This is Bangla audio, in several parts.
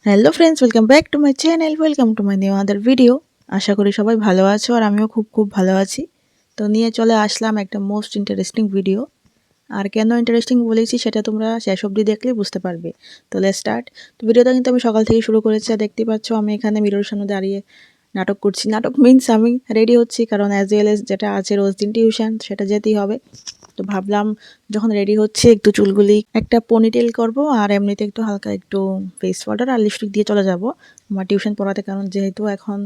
Hello friends, welcome back to my channel. Welcome to my new other video. আশা করি সবাই ভালো আছো আর আমিও খুব খুব ভালো আছি। তো নিয়ে চলে আসলাম একটা মোস্ট ইন্টারেস্টিং ভিডিও। আর কেন ইন্টারেস্টিং বলেছি সেটা তোমরা শেষ অবধি দেখলে বুঝতে পারবে। তো লেটস স্টার্ট। তো ভিডিওটা কিন্তু আমি সকাল থেকে শুরু করেছি আর দেখতে পাচ্ছ আমি এখানে মিররের সামনে দাঁড়িয়ে নাটক করছি। নাটক মিনস আমি রেডি হচ্ছি, কারণ অ্যাজ ওয়েল এস যেটা আছে রোজ দিন টিউশন, সেটা যেতেই হবে। তো ভাবলাম যখন রেডি হচ্ছে একটু চুলগুলি একটা পনিটেল করব আর এমনিতে একটু হালকা একটু ফেস পাউডার আর লিপস্টিক দিয়ে চলে যাব আমার টিউশন পড়াতে, কারণ যেহেতু এখন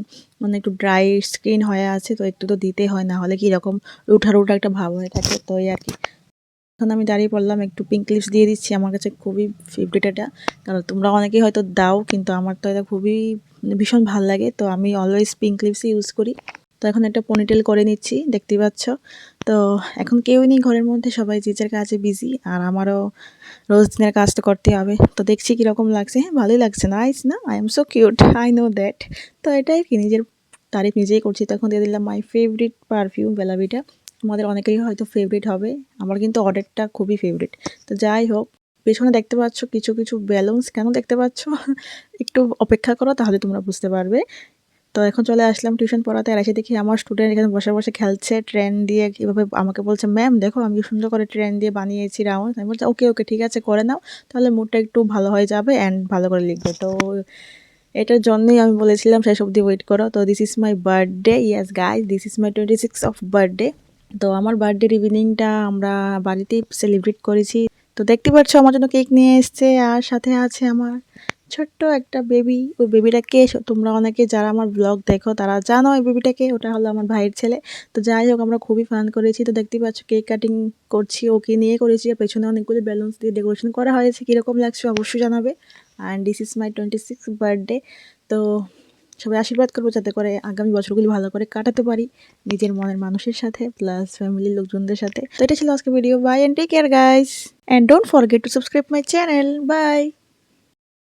মানে একটু ড্রাই স্কিন হয়ে আছে তো একটু তো দিতে হয়, না হলে কি রকম রুঠা রুঠা একটা ভাব হয়ে থাকে। তো এই আর কি। এখন আমি দাঁড়িয়ে পড়লাম, একটু পিঙ্ক লিপস দিয়ে দিচ্ছি। আমার কাছে খুবই ফেভারিট এটা, কারণ তোমরা অনেকেই হয়তো দাও, কিন্তু আমার তো এটা খুবই ভীষণ ভাল লাগে। তো আমি অলওয়েজ পিঙ্ক লিপসই ইউজ করি। তো এখন একটা পনিটেল করে নিচ্ছি, দেখতেই পাচ্ছ। তো এখন কেউই নেই ঘরের মধ্যে, সবাই যে যার কাজে বিজি, আর আমারও রোজ দিনের কাজটা করতে হবে। তো দেখছি কীরকম লাগছে। হ্যাঁ, ভালোই লাগছে, নাইস না? I am so cute, I know that. তো এটাই কি, নিজের তারিফ নিজেই করছি। তখন দিয়ে দিলাম মাই ফেভারিট পারফিউম বেলাভিটা। তোমাদের অনেকেরই হয়তো ফেভারিট হবে, আমার কিন্তু অর্ডারটা খুবই ফেভারিট। তো যাই হোক, পেছনে দেখতে পাচ্ছ কিছু কিছু ব্যালুনস, কেন দেখতে পাচ্ছ একটু অপেক্ষা করো তাহলে তোমরা বুঝতে পারবে। তো এখন চলে আসলাম টিউশন পড়াতে, আর এসে দেখি আমার স্টুডেন্ট এখানে বসে বসে খেলছে ট্রেন দিয়ে। কীভাবে আমাকে বলছে, ম্যাম দেখো আমি সুন্দর করে ট্রেন দিয়ে বানিয়েছি রাউন্ড। আমি বলছি ওকে ওকে ঠিক আছে করে নাও, তাহলে মুডটা একটু ভালো হয়ে যাবে অ্যান্ড ভালো করে লিখবে। তো এটার জন্যই আমি বলেছিলাম শেষ অবধি ওয়েট করো। তো this is my birthday, yes guys, this is my 26 of birthday. তো আমার বার্থডের ইভিনিংটা আমরা বাড়িতেই সেলিব্রেট করেছি। তো দেখতে পাচ্ছ আমার জন্য কেক নিয়ে এসছে, আর সাথে আছে আমার ছোট্ট একটা বেবি। ওই বেবিটাকে তোমরা অনেকে যারা আমার ব্লগ দেখো তারা জানো ওই বেবিটাকে, ওটা হলো আমার ভাইয়ের ছেলে। তো যাই হোক, আমরা খুবই ফান করেছি। তো দেখতে পাচ্ছ কেক কাটিং করছি, ওকে নিয়ে করেছি, আর পেছনে অনেকগুলো ব্যালুন্স দিয়ে ডেকোরেশন করা হয়েছে। কীরকম লাগছে অবশ্যই জানাবে। And this is my 26 birthday. তো সবাই আশীর্বাদ করবো যাতে করে আগামী বছরগুলি ভালো করে কাটাতে পারি নিজের মনের মানুষের সাথে, প্লাস ফ্যামিলির লোকজনদের সাথে। তো এটা ছিল আজকে video. Bye and take care guys, and don't forget to subscribe my channel. By.